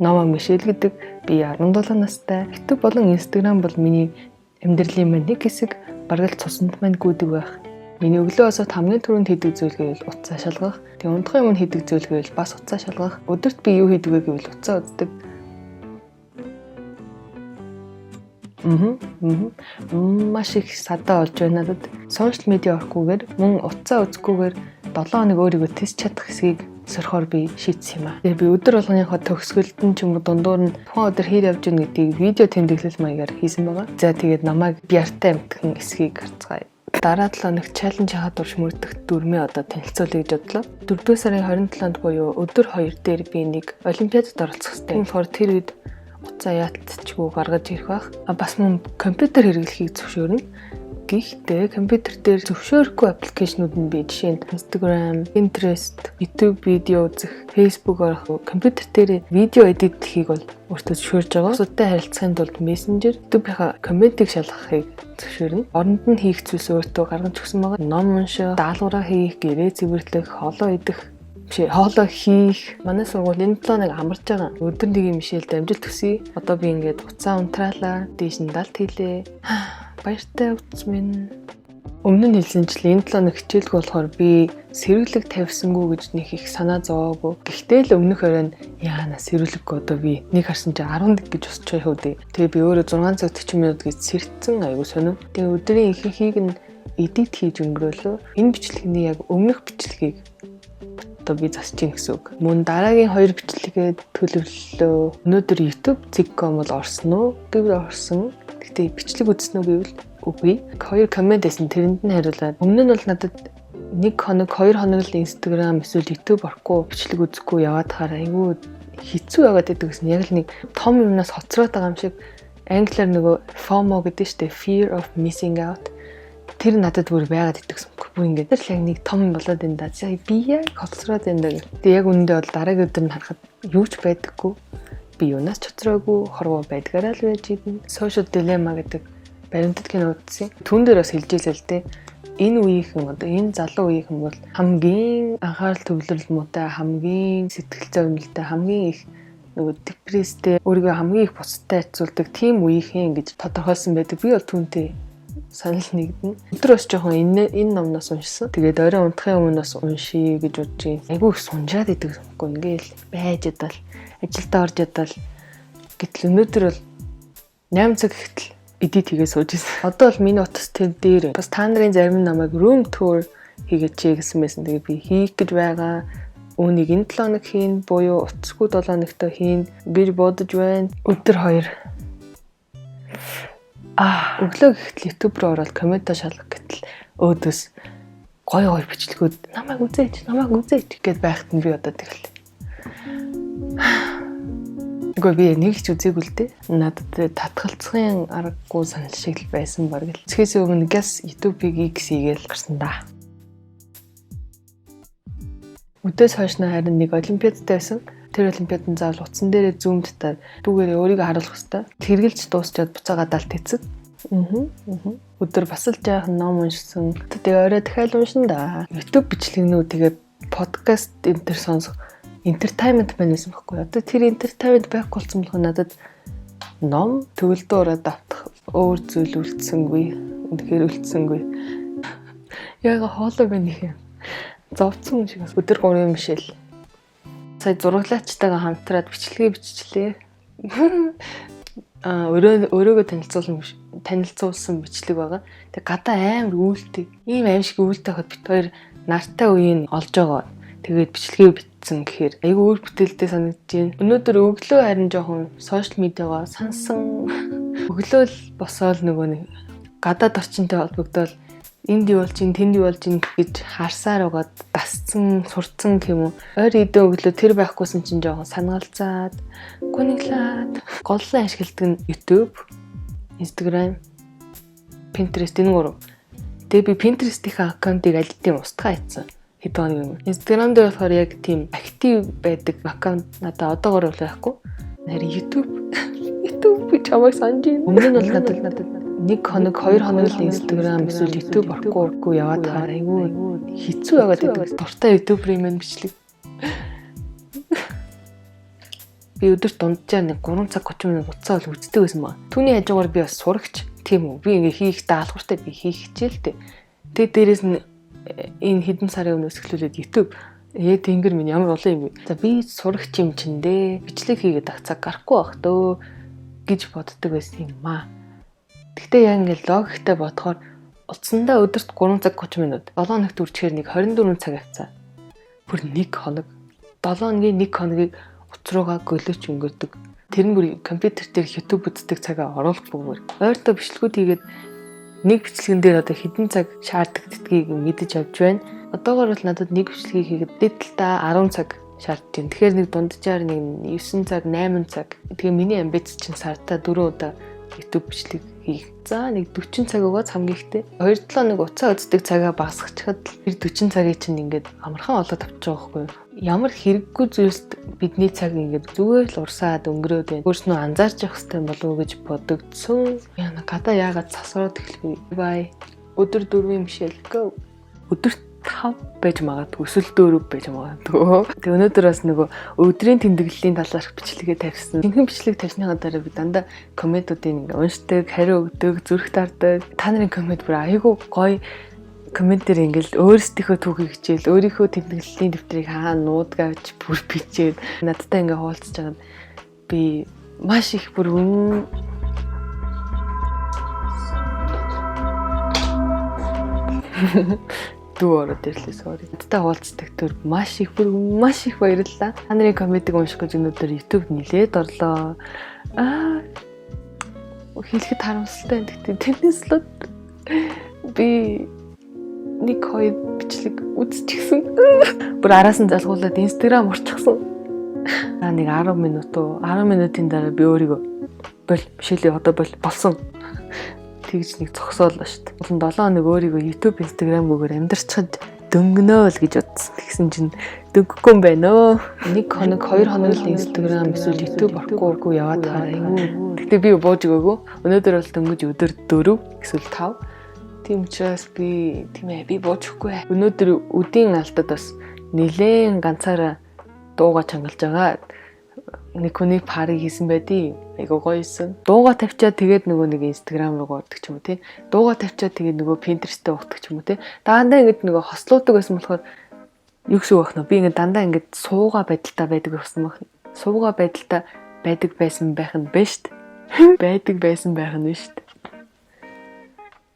Номоо Мишель гэдэг. Би 17 настай. YouTube болон Instagram бол миний амьдралын маань нэг хэсэг. Бараг л цуснд маань гүйдэг байх. Миний өглөө босоод хамгийн түрүүнд хийдэг зүйл гэвэл утсаа шалгах. Тэгээ унтахын өмнө хийдэг зүйл гэвэл бас утсаа шалгах. Өдөрт би юу хийдэг вэ гэвэл утсаа үздэг. Маш их садаа болж байна надад. Сошиал медиа орохгүйгээр мөн утсаа үзэхгүйгээр 7 хоног өөрийгөө тэсч чадах хэсгийг сорхоор би шийдсэн юм аа. Тэгээ би өдөр болгоныхоо төгсгөлтөн ч юм уу дундуур нь тухайн өдөр хэр явж байгааг гэдгийг видео тэмдэглэл маягаар хийсэн байгаа. За тэгээд намайг биартай амтхан эсхийг харцгаая. Дараа 7 хоног чаленж хаад дурш мөрдөх дүрмээ одоо танилцуулъя гэж бодлоо. 4 сарын 27-нд буюу өдөр 2 дээр би нэг олимпиадад оролцох хэрэгтэй. Тэгэхээр тэр үед утсаа яалтчгүй гаргаж ирэх байх. Бас мөн компьютер хэрэглэхийг зөвшөөрнө. Гэхдээ компьютер дээр зөвшөөрөхгүй аппликейшнүүд нь бий. Жишээ нь Instagram, Pinterest, YouTube видео үзэх, Facebook орох, компьютер дээр видео эдит хийхийг бол өөртөө зөвшөөрж байгаа. Бусадтай харилцахын тулд Messenger, YouTube-ийнхаа комментиг шалгахыг зөвшөөрнө. Оронд нь хийх зүйлс өөртөө гаргаж өгсөн байгаа. Ном унших, даалгавраа хийх, гэрээ цэвэрлэх, хоолоо идэх, хоолоо хийх. Манай сургууль энэ 7 хоног амарч байгаа. Өдөр нэг юм Мишелд амжилт төсөе. Одоо би ингээд уцаа унтраалаа, дээш нь далд хийлээ. Баяртай утас минь. Өмнө нь хэлсэнчлэн энэ 7 хоног хичээлгүй болохоор би сэрүүлэг тавьсангүй гэж нэг их санаа зовоогүй. Гэхдээ л өмнөх оройн яана сэрүүлэггүй одоо би нэг харсан чинь 11 гэж босч байгаа үү. Тэгээ би өөрөө 6 цаг 40 минут гэж сэрцэн аягүй сонив. Тэгээ өдрийн ихэнхийг нь эдит хийж өнгөрөөлөө. Энэ бичлэгний яг өмнөх бичлэгийг одоо би засч ийн гэсэн үг. Мөн дараагийн 2 бичлэгээ төлөвлөлөө. Өнөөдөр YouTube Zig.com бол орсон уу? Гэвэл орсон. Гэтэ бичлэг үзсэн үү гэвэл үгүй. 2 коммент байсан тэрэнд нь хариулаад. Өмнө нь бол надад 1 хоног 2 хоног л Instagram эсвэл YouTube орохгүй бичлэг үзэхгүй яваад хараа айгүй хэцүү байгаад байдаг гэсэн. Яг л нэг том юмнаас хоцроод байгаа юм шиг англиар нөгөө FOMO гэдэг штеп, fear of missing out. Тэр надад бүр байгаад идэгсэн. Бүр ингээд л яг нэг том болоод энэ да. Би яг хоцроод энэ да. Тэгээ яг үүндээ бол дараагийн өдөр нь харахад юу ч байдаггүй. Би юунаас ч хоцроогүй, хорвоо байдгаараа л байж идэнэ. Social dilemma гэдэг баримтат кино үзсэн. Түүн дээр бас хэлж илээ л дээ. Энэ үеийнхэн одоо энэ залуу үеийнхэн бол хамгийн анхаарал төвлөрөл муутай, хамгийн сэтгэл зовнилтай, хамгийн их нөгөө депресстэй, өөрийгөө хамгийн их бусдад харьцуулдаг тийм үеийнхэн гэж тодорхойлсон байдаг. Би бол түүнтэй санал нэгдэн. Өдөр бас жоохон энэ номноос уншсан. Тэгээд орой унтахын өмнө бас уншия гэж бодож юм. Айгүй их сунжаад идэг юмгүй. Ингээл байж идэл, ажилдаа орж идэл. Гэтэл өнөөдөр бол 8 цаг ихтэл эдит хийгээ сууж ирсэн. Одоо бол миний утас тэр дээр. Бас та нарын зарим намайг room tour хийгээд чий гэсэн байсан. Тэгээд би хийх гэж байгаа. Үүнийг энэ 7 хоног хийн, буюу утасгүй 7 хоногтой хийн. Би бодож байна. Өдөр 2 өглөө гэхтэл YouTube руу ороод комментаа шалгах гэтэл өөдөөс гой бичлэгүүд намайг үзээч гэд байхад нь би одоо тэгэл. Гэхдээ би нэг ч үзээгүй л дээ. Надад татгалцахын аргагүй санал шиг л байсан баг л. Цэхээс өмнө газ YouTube-ийг X хийгээл гарсан да. Өдөөс хойш харин нэг олимпиадтай байсан. Тэр олимпиадын заавал утсан дээрээ зүүмд та дүүгээрээ өөрийгөө харуулах хэвээр. Тэргэлж дуусчаад буцаагаа далд хийцэг. Өдөр бас л жаахан ном уншсан. Тэгээ орой дахиад уншин да. YouTube бичлэгнүүд тэгээ подкаст энэ төр сонсох entertainment байсан байхгүй. Одоо тэр entertainment байхгүй болсон болох надад ном төгөлдөө ороод автах өөр зүйл үлдсэнгүй. Үнэхээр үлдсэнгүй. Яг хоолой байна юм. Зовцсон шиг өдөр 3 Мишель. Сая зураглаачтайгаа хамтраад бичлэгээ биччихлээ. Өөрөөгөө танилцуулсан бичлэг байгаа. Тэг гадаа амар үүлтэй. Ийм аимшиг үүлтэй хад бит хоёр нартай үеийг олж байгаа. Тэгээд бичлэгээ бичсэн гэхээр айгүй өөр бүтээлтэй санагдаж байна. Өнөөдөр өглөө харин жоохон сошиал медиагаа сансан. Өглөө л босоод нөгөө нэг гадаад орчинтой холбогдоод энд юу болж ин тэнд юу болж ин гэж харсаар угаад дасцсан сурцсан юм уу. Ойр идэ өглөө тэр байхгүйсэн чинь жоохон санаалцаад гүниглаад голлон ашигладаг нь YouTube, Instagram, Pinterest энэ гурав. Тэгээ би Pinterest-ийн аккаунтыг алидын устгаа хийсэн. Хэдэн хоног юм. Instagram дээр болохоор яг тийм актив байдаг аккаунт надад одоогоор байхгүй. Харин YouTube би чамайг санаж байна. Өмнө нь бол надад 1 хоног 2 хоног л Instagram эсвэл YouTube орохгүй яваад таар айгүй хэцүү байгаад байдаг. Дуртай YouTuber-ийн мэн бичлэг. Би өдөрт дунджаар нэг 3 цаг 30 минут утсаа бол үздэг байсан маа. Түүний хажуугаар би бас сурагч. Тийм үү. Би ингээ хийх даалгавартай би хийх хичээлтэй. Тэгээд дээрэс нь энэ хэдэн сарын өмнөөс эхлүүлээд YouTube тэнгэр минь ямар олон юм бэ. За би сурагч юм чин дээ. Бичлэг хийгээд ах цаг гарахгүй байх дөө гэж боддог байсан юм аа. Гэхдээ яг ингээ логиктэй бодохоор утсандаа өдөрт 3 цаг 30 минут. 7 хоногт үрчгээр нэг 24 цаг авцаа. Бүр 1 хоног. 7 хоногийн 1 хоногийг утас руугаа гөлөөч өнгөрдөг. Тэр нь бүр компьютер дээр YouTube үздэг цагаа оруулахгүйгээр ойртоо бичлэгүүд хийгээд нэг бичлэгэн дээр одоо хэдэн цаг шаарддаг гэдгийг мэдэж авч байна. Одоогоор бол надад нэг бичлэгийг хийгээд дэдэлтаа 10 цаг шаардж байна. Тэгэхээр нэг дунджаар нэг 9 цаг, 8 цаг. Тэгээ миний амбиц чинь сартаа 4 удаа YouTube бичлэг хийх. За нэг 40 цаг угаас хамгийн ихтэй 2-7 нэг уцаа үздэг цагаа багасгахад тэр 40 цагийг чинь ингээд амархан олоод авчих байгаа байхгүй юу? Ямар хэрэггүй зүйлс бидний цаг ингээд зүгээр л урсаад өнгөрөөд байна. Өөрснөө анзаарч явах хэрэгтэй болов уу гэж бодогдсон. Яна гадаа яагаад засраад эхлэв. Бай. Өдөр 4 Мишель go. Өдөрт 5 байж магадгүй, эсвэл 4 байж магадгүй. Тэг өнөөдөр бас нөгөө өдрийн тэмдэглэлийн талаарх бичлэгээ тавьсан. Тэнхэн бичлэг тавьсныхаа дараа би дандаа комментуудыг ингээ уншдаг, хариу өгдөг, зүрх дардаг. Та нарын коммент бүр айгүй гоё комментээр ингээл өөрсдийнхөө түүхийг хичээл, өөрийнхөө тэмдэглэлийн дэвтрийг хаана нуудгавч бүр бичээд надтай ингээ хуваалцаж байгаа. Би маш их бүр дүү ороод ирлээ sorry. Надтай хуваалцдаг төр маш их баярлалаа. Та нарын комментиг унших гэж өнөөдөр YouTube нилээд орлоо. Хэлэхэд харамсалтай. Тэгтээ тэрнээс л би нэг хоёр бичлэг үзчихсэн. Бүр араас нь залгуулад Instagram орчихсон. Нэг 10 минутын дараа би өөрийгөө бишэлээ одоо болсон. Тэгж нэг зогсоолоо шүү дээ. Улан 7 хоног өөрийгөө YouTube, Instagram гүүгээр амьдарчхад дөнгөнөө л гэж бодсон. Тэгсэн чинь дөнгөхгүй юм байна өө. 1 хоног, 2 хоног л Instagram эсвэл YouTube орохгүй яваад байгаа. Тэгтээ би бууж өгөөгүй. Өнөөдөр бол дөнгөж өдөр 4 эсвэл 5. Тийм учраас би бууж өгөхгүй. Өнөөдөр өдийн алдад бас нэлээд ганцаараа дууга чангалж байгаа. Нэг хүний пари хийсэн байдیں۔ Айгуу гоё юусэн. Дууга тавьчаад тэгээд нөгөө нэг Instagram руу гоодог ч юм уу тий. Дууга тавьчаад тэгээд нөгөө Pinterest-тэй уудаг ч юм уу тий. Дандаа ингэж нөгөө хослуулдаг байсан болохоор юу гэсэн үг вэ? Би ингэ дандаа ингэж сууга байдалтай байдаг байсан баг. Сууга байдалтай байдаг байсан байх нь биш шүү дээ. Байдаг байсан байх нь биш шүү дээ.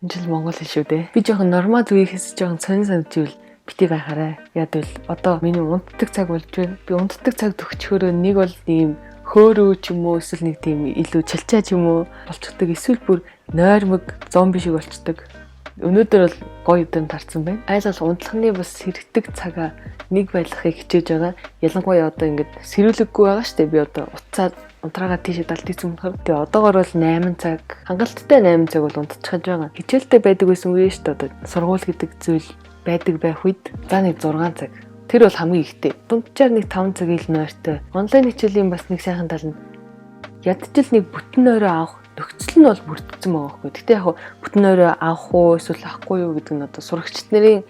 Энэ жил монгол хэл шүү дээ. Би жоохон нормал үеийнхээс жоохон сонирхолтой бити байхаарай. Яг л одоо миний унтдаг цаг болж байна. Би унтдаг цаг төгчхөөрөө нэг бол ийм хөөрөө ч юм уу эсвэл нэг тийм илүү чалчаа ч юм уу болчихдог. Эсвэл бүр нойрмог зомби шиг болчихдог. Өнөөдөр бол гоё өдөр тарцсан байна. Айлгал унтлахны бас сэрэгдэг цагаа нэг байлгахыг хичээж байгаа. Ялангуяа одоо ингээд сэрүүлэггүй байгаа шүү дээ. Би одоо уцаад унтраагаа тийшээ далд ийсэн болохоор тэгээ одоогоор бол 8 цаг хангалттай 8 цаг бол унтчихж байгаа. Хичээлтэй байдаг байсан үе шүү дээ. Одоо сургууль гэдэг зүйл байдаг байх үед за нэг 6 цаг. Тэр бол хамгийн ихтэй. Дунджаар нэг 5 цаг ил нойртой. Онлайн хичээлийн бас нэг сайхан тал нь ядчил нэг бүтэн нойроо авах нөхцөл нь бол бүрдсэн байгаа байхгүй. Гэтэ яг бүтэн нойроо авах уу эсвэл авахгүй юу гэдэг нь одоо сурагчид нарын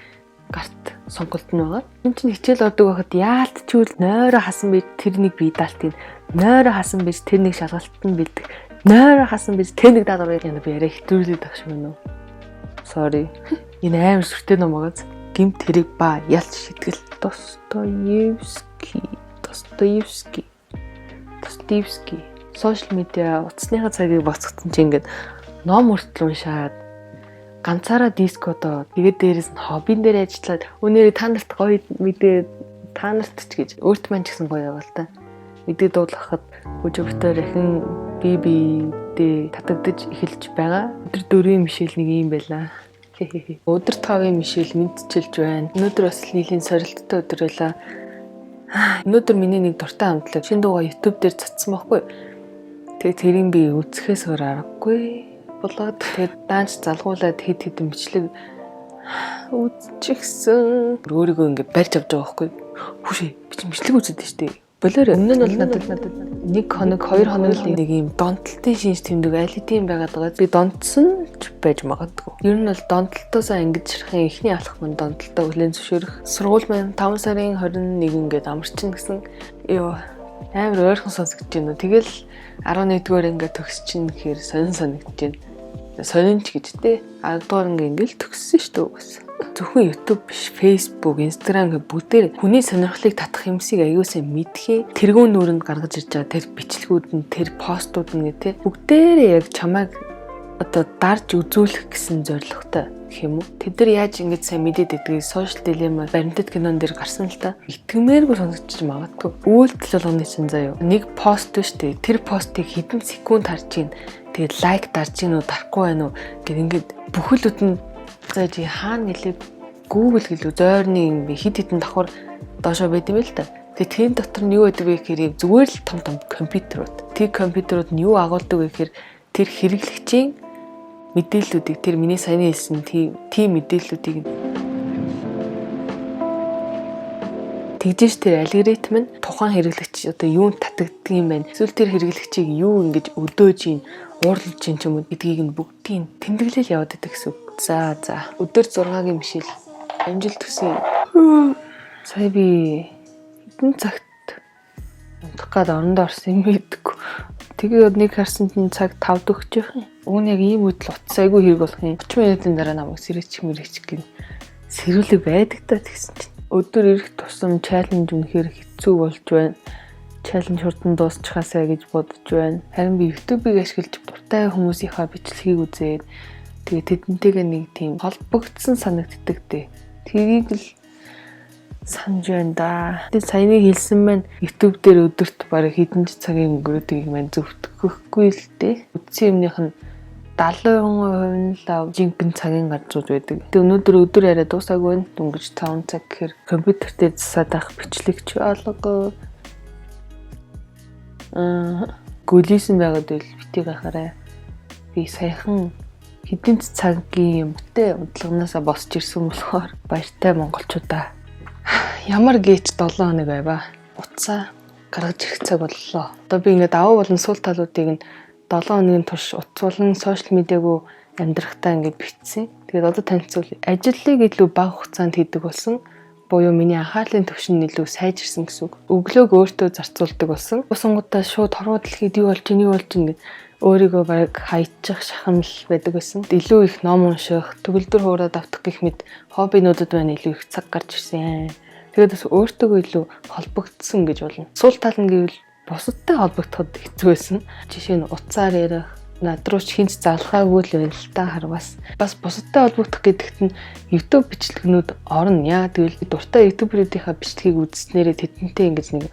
гарт сонголт нь байгаа. Энд чинь хичээл ордог байхад яалтчгүй нойроо хасан бий тэр нэг бие даалтын. Нойроо хасан бий тэр нэг шалгалт нь бэлдэх. Нойроо хасан бий тэр нэг даалгаврыг яна би яриа хэтрүүлээд багш юм уу. Sorry. Энэ амар сүртэй ном байгаас гэмт хэрэг ба ялч шитгэл Достоевский. Сошиал медиа утасныхаа цагийг бацгатсан чи ингээд ном хүртэл уншаад ганцаараа дискодоо тэгээд дээрээс нь хоббин дээр ажиллаад өнөөдөр та нарт гоё мэдээ та нарт ч гэж өөрт маань ч гэсэн гоё яваа л та. Мэдээ дуулгахад бүжигтэй дахин бибидээ татагдаж эхэлж байгаа. Өдөр 4 Мишель нэг юм байлаа. Өдөр 5 Мишель мэдчилж байна. Өнөөдөр бас нийлийн сорилттой өдөр байлаа. Өнөөдөр миний нэг дуртай хамтлаг шинэ дуугаа YouTube дээр цацсан байхгүй. Тэгээд тэрийг би үзэхээс өөр аргагүй болоод тэгээд даанч залгуулад хэд хэдэн бичлэг үзчихсэн. Өөрийгөө ингээд барьж авч байгаа байхгүй. Хүүшээ би чинь бичлэг үзээд байна шүү дээ. Болоор өмнө нь бол надад 1 хоног 2 хоног л нэг юм донтолтын шинж тэмдэг аль хэдийн байгаад байгаа. Би донтсон ч байж магадгүй. Ер нь бол донтолтоосоо ингэж шарахын эхний алхам нь донтолтоо хүлээн зөвшөөрөх. Сургууль маань 5 сарын 21 ингээд амарчин гэсэн ёо Амар ойрхон сонсогдож байна. Тэгэл 11-р ингээ төгсөж чинь гэхээр сонин санагдаж байна. Сонинч гэж те 10-р ингээ ингээл төгссөн шүү дээ угсаа. Зөвхөн YouTube биш, Facebook, Instagram гэх бүгдээр хүний сонирхлыг татах юмсыг аюулсаа мэдхээ тэргүүн нүрэнд гаргаж ирж байгаа тэр бичлэгүүд нь, тэр постууд нь те бүгдээрээ яг чамайг одоо дарж үзүүлэх гэсэн зорилготой гэх юм уу. Тэд нар яаж ингэж сайн мэдээд байдгийг social dilemma баримтат кинон дээр гарсан л та. Итгэмээргүй сонсогдож магадгүй. Үйлдэл болгоны чинь заяа. Нэг пост шүү дээ. Тэр постыг хэдэн секунд харж ийн. Тэгээд лайк дарж ийн үү, дарахгүй байна уу гэд ингээд бүхэлд нь за чи хаана нэлээд Google гэлөө зойрны хид хідэн давхар доошоо байд юм л та. Тэгээд тийм дотор нь юу байдаг вэ гэхээр зүгээр л том компьютерууд. Тэр компьютерууд нь юу агуулдаг вэ гэхээр тэр хэрэглэгчийн мэдээллүүдийг тэр миний саяны хэлсэн тийм мэдээллүүдийг тэгжээш тэр алгоритм нь тухайн хэрэглэгч одоо юунд татагддаг юм байна. Эсвэл тэр хэрэглэгчийг юу ингэж өдөөж ийн, уурлаж ийн ч юм уу гэдгийг нь бүгдийг тэмдэглэл яваад байдаг гэсэн үг. За өдөр 6-гийн мишэл амжилт хүсье. Сая би хэдэн цагт унтах гээд орондоо орсон юм байдаггүй. Тэгээд нэг харсан чинь цаг 5 дөгч явах юм. Уг нь яг ийм үедл утас айгүй хэрэг болох юм. 30 минутын дараа намайг сэрээч гин сэрүүлэг байдаг та тэгсэн чинь. Өдөр ирэх тусам чаленж үнэхээр хэцүү болж байна. Чаленж хурдан дуусчихаасаа гэж бодож байна. Харин би YouTube-ыг ашиглаж дуртай хүмүүсийнхаа бичлэгийг үзээд тэгээд тэдэнтэйгээ нэг тийм холбогдсон санагддаг дээ. Тэрийг л санаж байна да. Тэгээд саяны хэлсэн маань YouTube дээр өдөрт бараг хэдэн цагийн өнгөрөөдгийг маань зөвтгөхгүй л дээ. Үдсэн юмных нь 70% л жинхэнэ цагийн гарцууд байдаг. Тэгээд өнөөдөр өдөр яриа дуусаагүй өнгөрч 5 цаг гэхээр компьютер дээр засаад авах бичлэгч алга. Гүлийсэн байгаад байл бити гахаарай. Би саяхан хэдэн цагийн юмтэй унтлагнаасаа босч ирсэн болохоор баяртай монголчуудаа. Ямар гээч 7 хоног байваа. Утсаа гаргаж ирэх цаг боллоо. Одоо би ингээд даваа болон сул талуудыг нь 7 хоногийн турш утсуулан сошиал медиагуу амьдрахтаа ингээд битсэн. Тэгээд одоо танилцуул ажлыг илүү бага хугацаанд хийдэг болсон. Буюу миний анхаарлын түвшин илүү сайжирсан гэсэн үг. Өглөөг өөртөө зарцуулдаг болсон. Усангуудаа шууд хорвоо дэлхийд юу болж ийн өөрийгөө бараг хаячих шахамл байдаг байсан. Илүү их ном унших, төгөлдөр хуураад автах гэх мэт хоббинуудад байна илүү их цаг гарч ирсэн. Тэгээд бас өөртөө илүү холбогдсон гэж болно. Сул тал нь гэвэл бусадтай холбогдоход хэцүү байсан. Жишээ нь утсаар ярих, над руу ч хинч залхаагүй л байна л та харвас. Бас бусадтай холбогдох гэдэгт нь YouTube бичлэгнүүд орно. Яа гэвэл дуртай YouTuber-уудынхаа бичлэгийг үзснээрээ тэдэнтэй ингэж нэг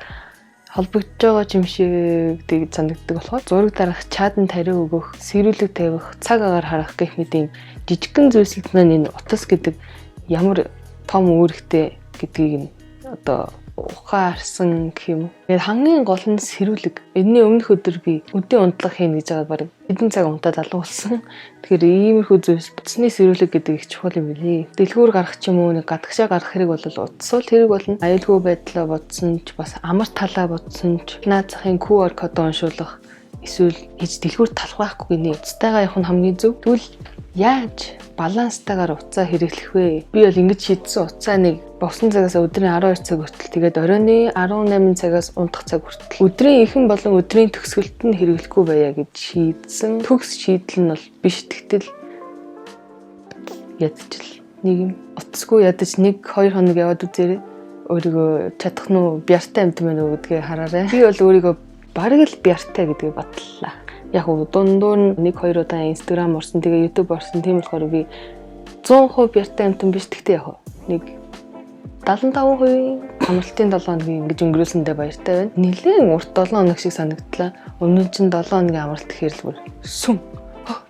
холбогдож байгаа юм шиг тэгж санагддаг болохоор зураг дарах, чатанд хариу өгөх, сэрүүлэг тавих, цаг агаар харах гэх мэт юм жижигхэн зүйлсэд маань энэ утас гэдэг ямар том үүрэгтэй гэдгийг нь одоо ухаарсан гэх юм. Тэгээд хамгийн гол нь сэрүүлэг. Энэний өмнөх өдөр би өдийн унтлага хийнэ гэж байгаа бараг хэдэн цаг унтаад алгуулсан. Тэгэхээр иймэрхүү зүйлс утасны сэрүүлэг гэдэг их чухал юм билий. Дэлгүүр гарах ч юм уу нэг гадагшаа гарах хэрэг бол утасвал хэрэг болно. Аюулгүй байдлаа бодсон ч бас амар талаа бодсон ч наад захын QR код уншуулах эсвэл хийж дэлгүүр талах байхгүй гинэ. Утастайгаа явах нь хамгийн зөв. Тэгвэл яаж баланстайгаар уцаа хэрэглэх вэ? Би бол ингэж шийдсэн. Уцаа нэг бовсон цагаас өдрийн 12 цаг хүртэл тэгээд оройны 18 цагаас унтах цаг хүртэл өдрийн эхэн болон өдрийн төгсгөлд нь хэрэглэхгүй байя гэж шийдсэн. Төгс шийдэл нь бол биш. Тэгтэл ядчил нэг юм утасгүй ядаж 1-2 хоног яваад үзээрэй. Өөрийгөө чадах нь уу, бяртай амт мэн үү гэдгээ хараарай. Би бол өөрийгөө бараг л бяртай гэдгийг бодлоо. Яг уу дундуур 1-2 удаа Instagram орсон, тэгээ YouTube орсон. Тийм болохоор би 100% бяртай амтан биш. Тэгтээ яг нэг 75% амралтын 7 хоногийн ингэж өнгөрүүлсэндээ баяртай байна. Нилээн урт 7 хоног шиг санагдлаа. Өмнө нь 7 хоногийн амралт гэхээр л бүр сүм.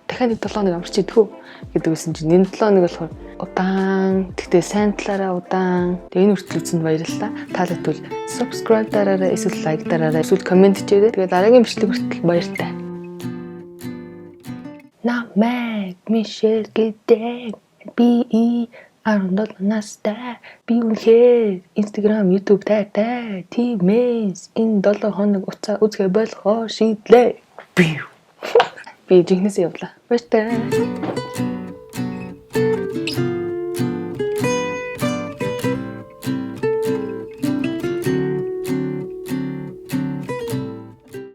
Дахиад 7 хоног амарч идэх үү гэдэг байсан чинь энэ 7 хоног болохоор удаан. Тэгтээ сайн талаараа удаан. Тэгээ энэ хүртэл үзсэнд баярлалаа. Таалагдвал subscribe дараарай, эсвэл like дараарай, эсвэл comment хийгээрэй. Тэгээ дараагийн бичлэг хүртэл баяртай. Намайг Мишель гэдэг би 17 настай. Би үнэхээр Instagram, YouTube тайтай. Тиймээс энэ 7 хоног уцаа үзгээ болохоор шийдлээ. Би жигнэс явлаа. Баяртай.